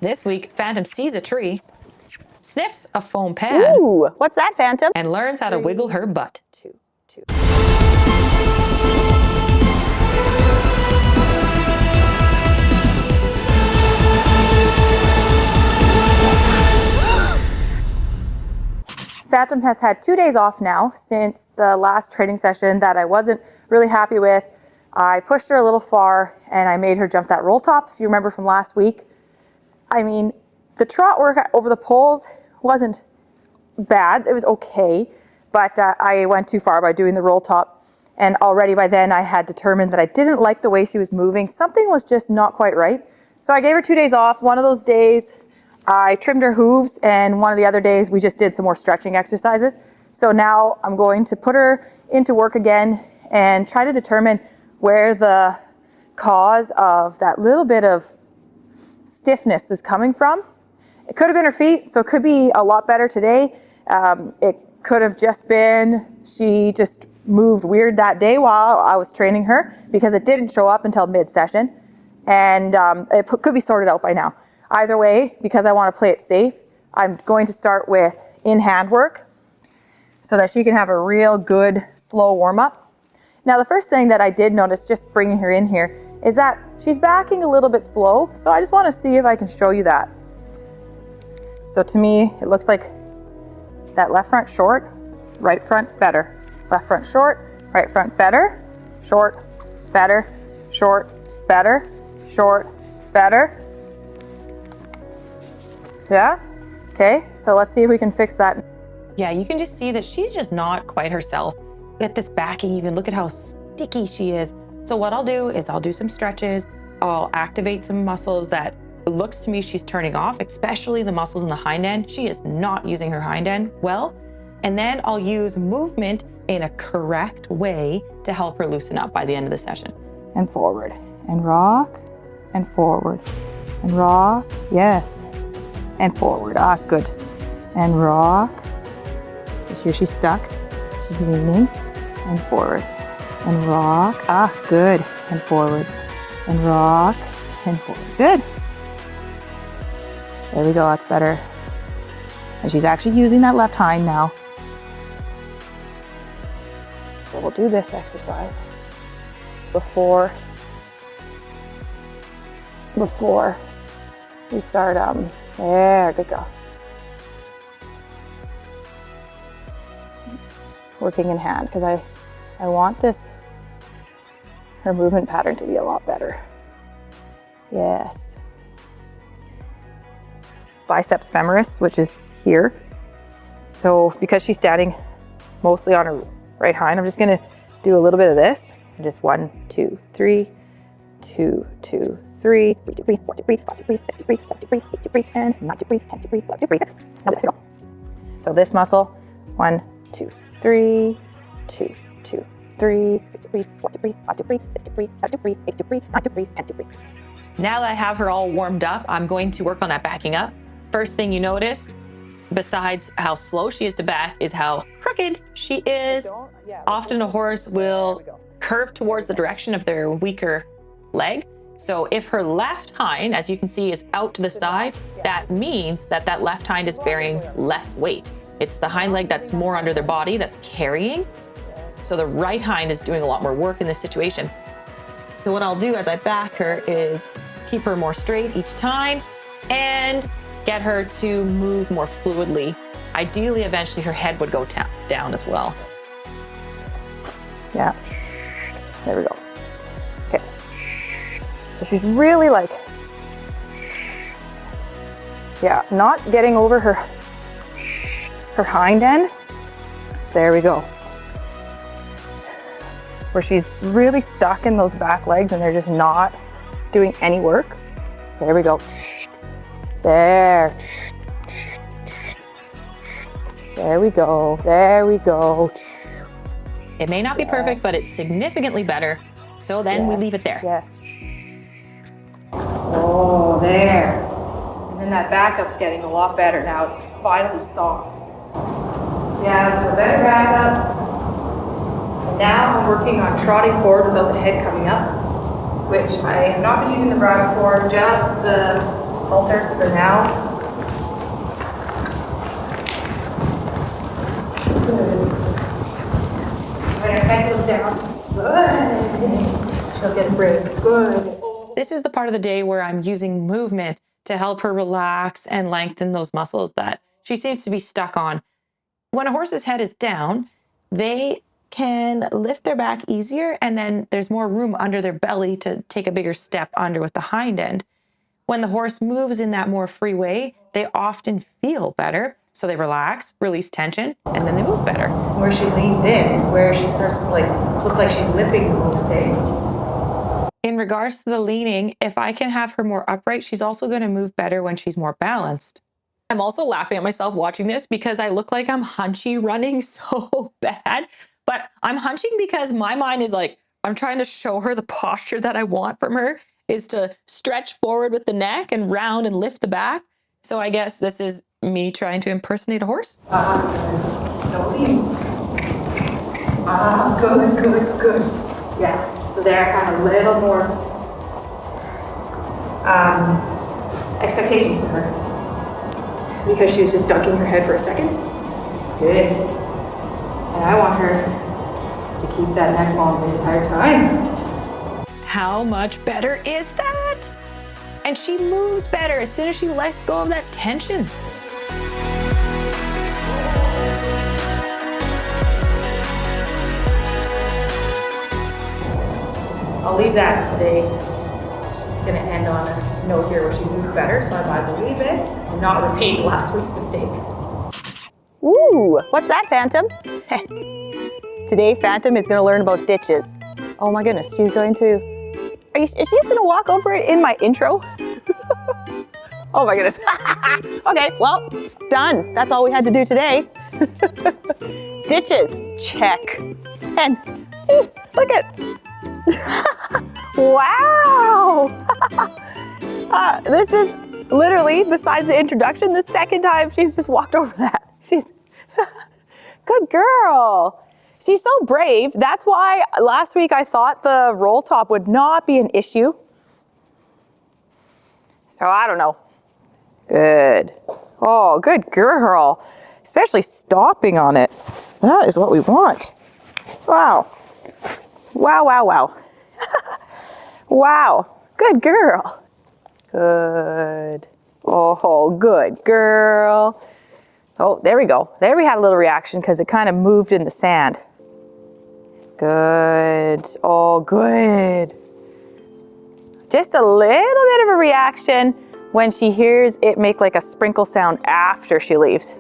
This week, Phantom sees a tree, sniffs a foam pad, Ooh, what's that, Phantom? and learns how to wiggle her butt. 2, 2. Phantom has had 2 days off now since the last training session that I wasn't really happy with. I pushed her a little far and I made her jump that roll top, if you remember from last week. I mean, the trot work over the poles wasn't bad. It was okay, but I went too far by doing the roll top. And already by then I had determined that I didn't like the way she was moving. Something was just not quite right. So I gave her 2 days off. One of those days I trimmed her hooves, and one of the other days we just did some more stretching exercises. So now I'm going to put her into work again and try to determine where the cause of that little bit of stiffness is coming from. It could have been her feet, so it could be a lot better today. It could have just been she just moved weird that day while I was training her, because it didn't show up until mid-session, and it could be sorted out by now. Either way, because I want to play it safe, I'm going to start with in-hand work so that she can have a real good slow warm-up. Now, the first thing that I did notice just bringing her in here is that she's backing a little bit slow, so I just want to see if I can show you that. So to me, it looks like that left front short, right front better. Left front short, right front better, short, better, short, better, short, better. Yeah? Okay, so let's see if we can fix that. Yeah, you can just see that she's just not quite herself. Look at this back even. Look at how sticky she is. So what I'll do is I'll do some stretches. I'll activate some muscles that it looks to me she's turning off, especially the muscles in the hind end. She is not using her hind end well. And then I'll use movement in a correct way to help her loosen up by the end of the session. And forward, and rock, and forward, and rock, yes, and forward, good. And rock, just here she's stuck, she's leaning, and forward, and rock, good, and forward, and rock, and forward, good. There we go, that's better. And she's actually using that left hind now. So we'll do this exercise before we start, there, good girl. Working in hand, because I want her movement pattern to be a lot better. Yes. Biceps femoris, which is here. So because she's standing mostly on her right hind, I'm just gonna do a little bit of this. Just 1, 2, 3, 2, 2, 3, 3, 4, 3, 5, 3, 6, 3, 7, 3, 8, 3, 10, 9, 3, 10, 3, 11, 3. So this muscle, 1, 2, 3, 2, 2, 3, 3, 4, 3, 5, 3, 6, 3, 7, 3, 8, 3, 9, 3, 10, 3. Now that I have her all warmed up, I'm going to work on that backing up. First thing you notice, besides how slow she is to back, is how crooked she is. Often a horse will curve towards the direction of their weaker leg. So if her left hind, as you can see, is out to the side, that means that that left hind is bearing less weight. It's the hind leg that's more under their body that's carrying. So the right hind is doing a lot more work in this situation. So what I'll do as I back her is keep her more straight each time and get her to move more fluidly. Ideally, eventually her head would go down as well. Yeah, there we go. Okay, so she's really like, yeah, not getting over her hind end. There we go. Where she's really stuck in those back legs and they're just not doing any work. There we go. There. There we go. There we go. It may not be perfect, but it's significantly better. So then we leave it there. Yes. Oh, there. And then that backup's getting a lot better now. It's finally soft. Yeah, a better backup. And now I'm working on trotting forward without the head coming up, which I have not been using the bridle for, just the halter for now. Good. When her head goes down, good. She'll get brave. Good. This is the part of the day where I'm using movement to help her relax and lengthen those muscles that she seems to be stuck on. When a horse's head is down, they can lift their back easier, and then there's more room under their belly to take a bigger step under with the hind end. When the horse moves in that more free way, they often feel better. So they relax, release tension, and then they move better. Where she leans in is where she starts to look like she's lipping the most, In regards to the leaning, if I can have her more upright, she's also going to move better when she's more balanced. I'm also laughing at myself watching this because I look like I'm hunchy running so bad, but I'm hunching because my mind is like, I'm trying to show her the posture that I want from her is to stretch forward with the neck and round and lift the back. So I guess this is me trying to impersonate a horse. Don't lean. Good. Yeah. So there, I have a little more expectations for her because she was just ducking her head for a second. Good. And I want her to keep that neck long the entire time. How much better is that? And she moves better as soon as she lets go of that tension. I'll leave that today. She's gonna end on a note here where she moved better, so I might as well leave it and not repeat last week's mistake. Ooh, what's that, Phantom? Today, Phantom is gonna learn about ditches. Oh my goodness, she's going to, is she just gonna walk over it in my intro? Oh my goodness. Okay, well, done. That's all we had to do today. Ditches, check. And she, look at, wow! This is literally, besides the introduction, the second time she's just walked over that. She's, good girl. She's so brave. That's why last week I thought the roll top would not be an issue. So I don't know. Good. Oh, good girl. Especially stopping on it. That is what we want. Wow. Wow. Wow. Good girl. Good. Oh, good girl. Oh, there we go. There we had a little reaction because it kind of moved in the sand. Good. Oh, good. Just a little bit of a reaction when she hears it make like a sprinkle sound after she leaves.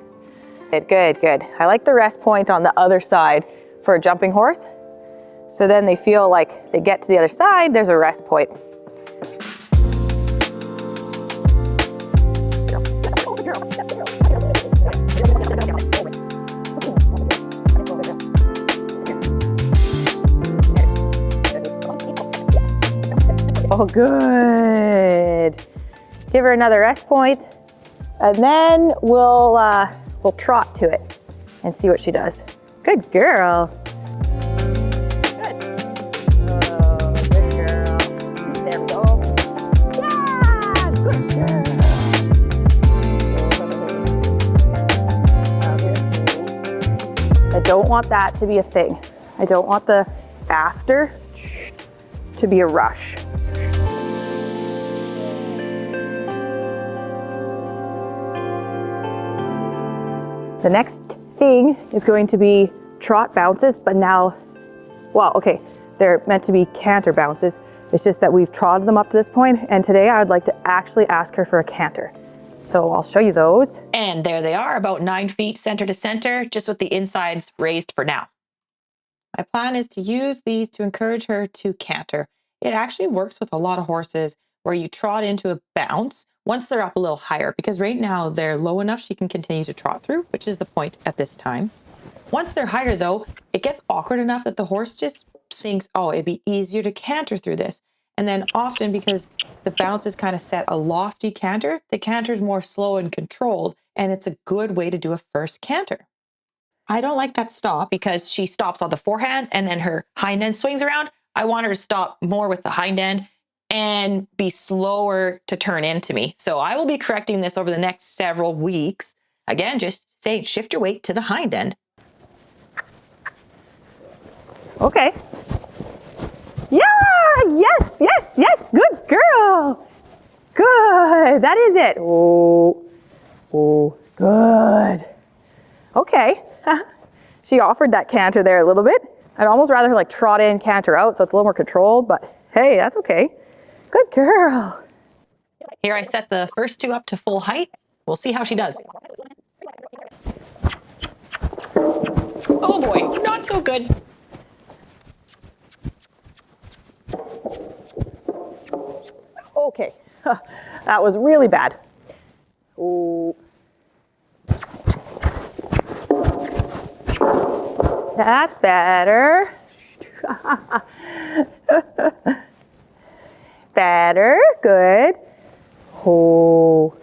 Good. I like the rest point on the other side for a jumping horse. So then they feel like they get to the other side, there's a rest point. Oh, good. Give her another rest point, and then we'll trot to it and see what she does. Good girl. Good. Oh, good girl. There we go. Yeah, good girl. I don't want that to be a thing. I don't want the after to be a rush. The next thing is going to be trot bounces, but now, well, okay, they're meant to be canter bounces. It's just that we've trotted them up to this point, and today I would like to actually ask her for a canter. So I'll show you those. And there they are, about 9 feet center to center, just with the insides raised for now. My plan is to use these to encourage her to canter. It actually works with a lot of horses where you trot into a bounce once they're up a little higher, because right now they're low enough she can continue to trot through, which is the point at this time. Once they're higher though, it gets awkward enough that the horse just thinks, oh, it'd be easier to canter through this. And then often, because the bounce is kind of set a lofty canter, the canter is more slow and controlled, and it's a good way to do a first canter. I don't like that stop because she stops on the forehand and then her hind end swings around. I want her to stop more with the hind end and be slower to turn into me. So I will be correcting this over the next several weeks. Again, just say shift your weight to the hind end. Okay. Yeah, yes, yes, yes, good girl. Good, that is it. Oh, oh, good. Okay. She offered that canter there a little bit. I'd almost rather her like trot in, canter out, so it's a little more controlled, but hey, that's okay. Good girl. Here I set the first two up to full height. We'll see how she does. Oh boy, not so good. Okay, that was really bad. Oh. That's better. Better, good. Ho,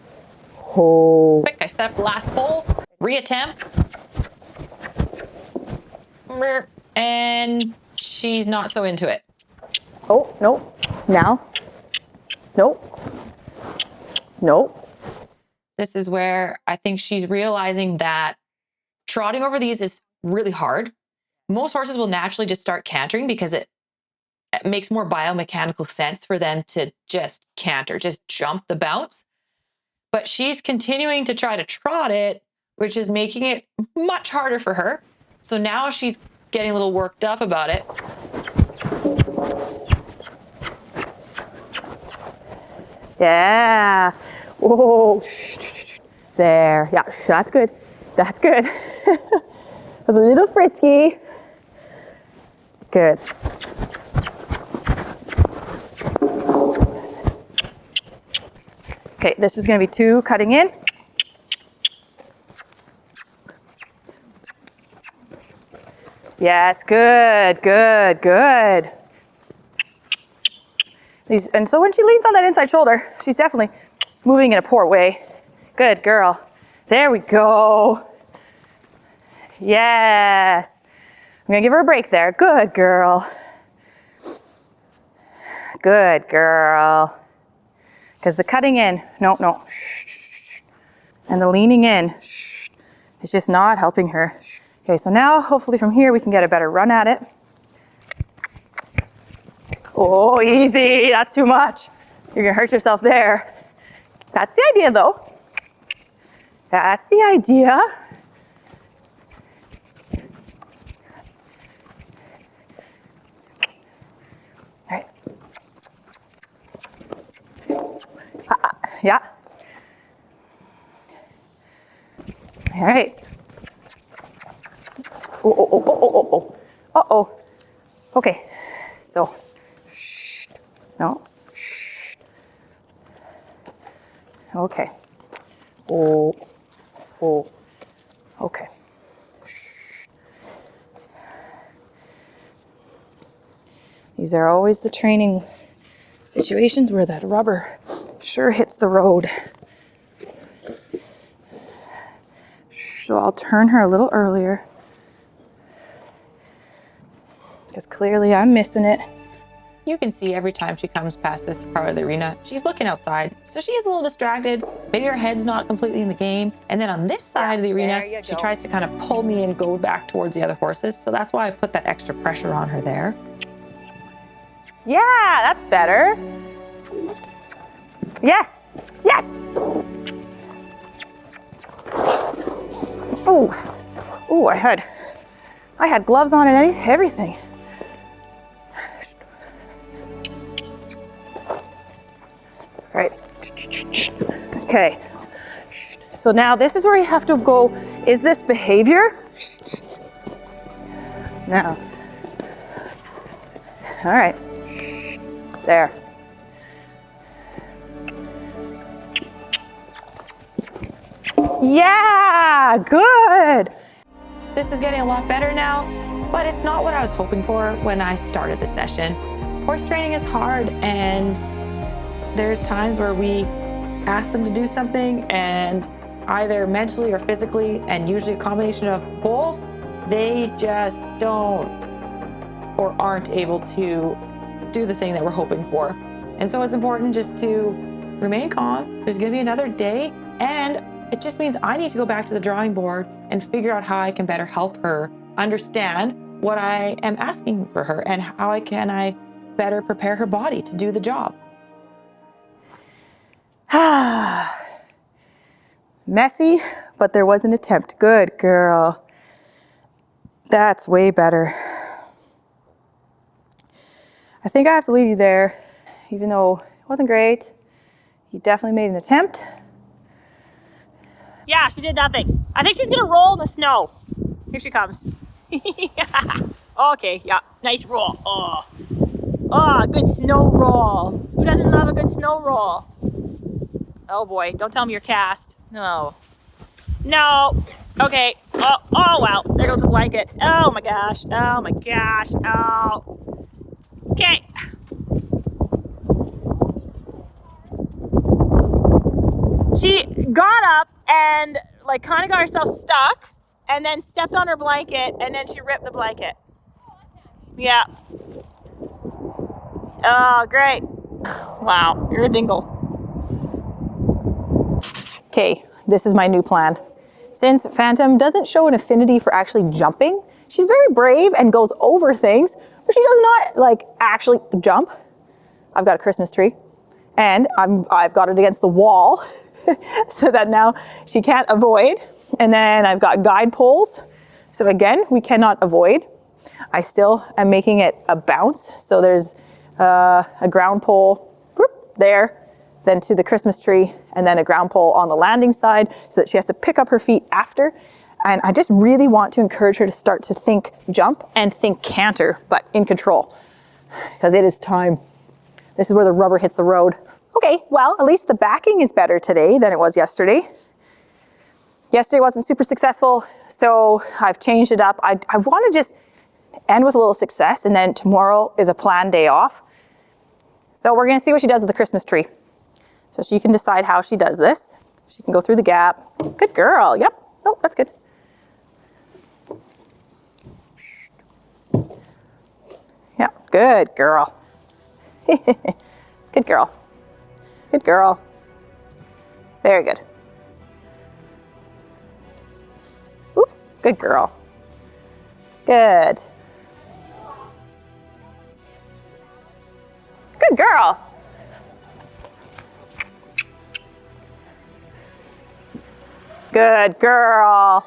ho. Quick, I set up the last pole, reattempt. And she's not so into it. Oh, nope. Now. Nope. Nope. This is where I think she's realizing that trotting over these is really hard. Most horses will naturally just start cantering because it makes more biomechanical sense for them to just canter, just jump the bounce. But she's continuing to try to trot it, which is making it much harder for her. So now she's getting a little worked up about it. Yeah. Whoa. There. Yeah, that's good. That's good. It was a little frisky. Good. Okay, this is going to be 2 cutting in. Yes, good, good, good. And so when she leans on that inside shoulder, she's definitely moving in a poor way. Good girl. There we go. Yes. I'm gonna give her a break there. Good girl. Good girl. Because the cutting in, no. And the leaning in, is just not helping her. Okay, so now hopefully from here we can get a better run at it. Oh, easy, that's too much. You're gonna hurt yourself there. That's the idea though. That's the idea. All right. Yeah. All right. Oh. Uh-oh. Okay. So, shh. No. Shh. Okay. Oh. Okay. Shh. These are always the training situations where that rubber sure hits the road. So I'll turn her a little earlier because clearly I'm missing it. You can see every time she comes past this part of the arena, she's looking outside. So she is a little distracted. Maybe her head's not completely in the game. And then on this side of the arena, she tries to kind of pull me and go back towards the other horses. So that's why I put that extra pressure on her there. Yeah, that's better. Yes, yes. Oh, I had gloves on and everything. All right. Okay. So now this is where you have to go. Is this behavior? No. All right. There. Yeah, good. This is getting a lot better now, but it's not what I was hoping for when I started the session. Horse training is hard, and there's times where we ask them to do something, and either mentally or physically, and usually a combination of both, they just don't or aren't able to do the thing that we're hoping for. And so it's important just to remain calm. There's gonna be another day, and it just means I need to go back to the drawing board and figure out how I can better help her understand what I am asking for her and how I better prepare her body to do the job. Messy, but there was an attempt. Good girl. That's way better. I think I have to leave you there, even though it wasn't great. You definitely made an attempt. Yeah, she did nothing. I think she's gonna roll in the snow. Here she comes. Okay, yeah, nice roll. Oh, good snow roll. Who doesn't love a good snow roll? Oh boy, don't tell me you're cast. No. No. Okay. Oh, wow. There goes the blanket. Oh my gosh. Oh my gosh. Oh. Okay. She got up and like kind of got herself stuck and then stepped on her blanket and then she ripped the blanket. Yeah. Oh, great. Wow, you're a dingle. Okay, this is my new plan. Since Phantom doesn't show an affinity for actually jumping, she's very brave and goes over things, but she does not like actually jump. I've got a Christmas tree and I've got it against the wall so that now she can't avoid. And then I've got guide poles. So again, we cannot avoid. I still am making it a bounce. So there's a ground pole there, then to the Christmas tree, and then a ground pole on the landing side so that she has to pick up her feet after. And I just really want to encourage her to start to think jump and think canter, but in control, because it is time. This is where the rubber hits the road. Okay, well, at least the backing is better today than it was yesterday. Yesterday wasn't super successful, so I've changed it up. I want to just end with a little success, and then tomorrow is a planned day off. So we're gonna see what she does with the Christmas tree. So she can decide how she does this. She can go through the gap. Good girl, yep. Oh, that's good. Yeah, good girl. Good girl. Good girl. Very good. Oops, good girl. Good. Good girl. Good girl.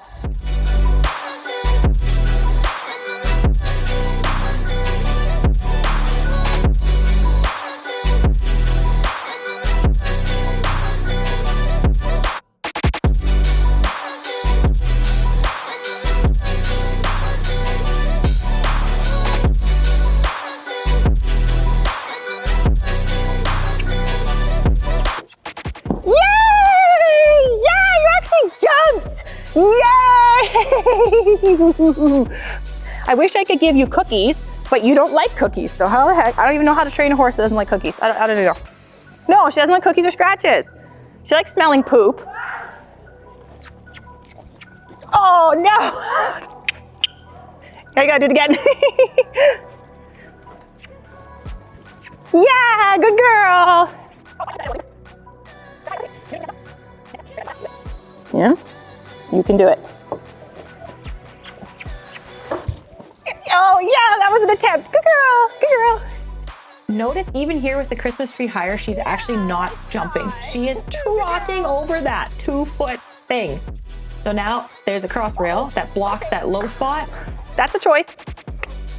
I wish I could give you cookies, but you don't like cookies. So how the heck? I don't even know how to train a horse that doesn't like cookies. I don't know. No, she doesn't like cookies or scratches. She likes smelling poop. Oh no! I gotta do it again. Yeah, good girl. Yeah, you can do it. Oh yeah, that was an attempt. Good girl, good girl. Notice even here with the Christmas tree hire, she's actually not jumping. She is trotting over that 2-foot thing. So now there's a cross rail that blocks that low spot. That's a choice.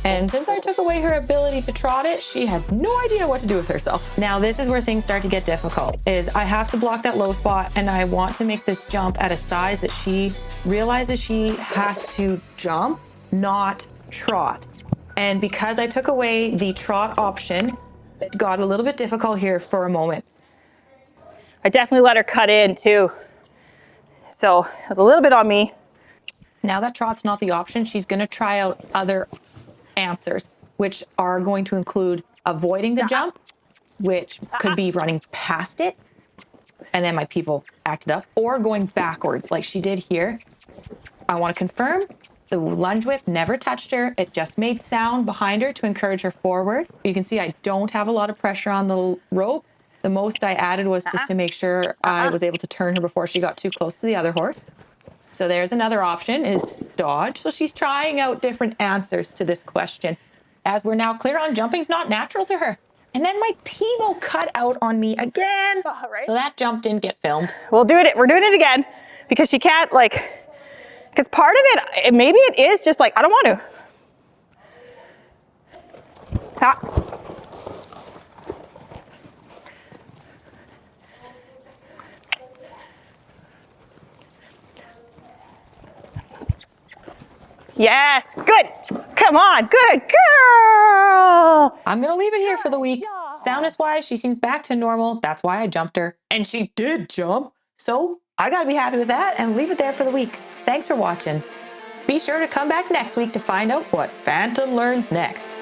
And since I took away her ability to trot it, she had no idea what to do with herself. Now this is where things start to get difficult, is I have to block that low spot and I want to make this jump at a size that she realizes she has to jump, not trot. And because I took away the trot option, it got a little bit difficult here for a moment. I definitely let her cut in too. So it was a little bit on me. Now that trot's not the option, she's gonna try out other answers, which are going to include avoiding the jump, which could be running past it, and then my people acted up, or going backwards like she did here. I want to confirm The lunge whip never touched her. It just made sound behind her to encourage her forward. You can see I don't have a lot of pressure on the rope. The most I added was just to make sure I was able to turn her before she got too close to the other horse. So there's another option, is dodge. So she's trying out different answers to this question. As we're now clear on, jumping's not natural to her. And then my pivot cut out on me again. Right. So that jump didn't get filmed. We're doing it again because she can't because part of it, maybe it is just like, I don't want to. Ah. Yes, good. Come on, good girl. I'm going to leave it here for the week. Soundness-wise, she seems back to normal. That's why I jumped her. And she did jump. So I got to be happy with that and leave it there for the week. Thanks for watching. Be sure to come back next week to find out what Phantom learns next.